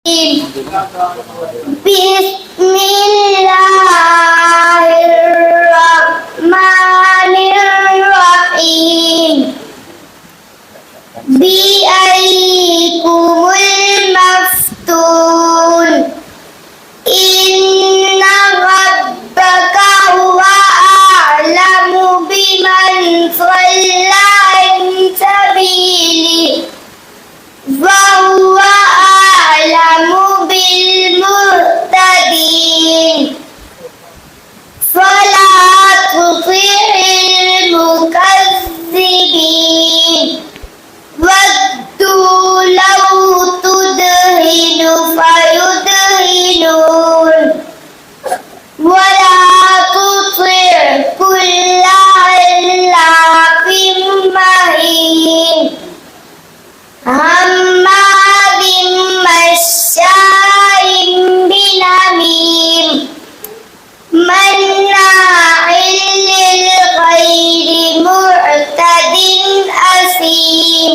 بسم الله الرحمن الرحيم بأيكم المفتون إن ربك هو أعلم بمن ضل عن سبيله وهو أعلم بالمهتدين فلا تطع المكذبين ودوا لو تدهن فيدهنون ولا تطع كل حلاف مهين هماز مشاء بنميم مناع للخير معتد أثيم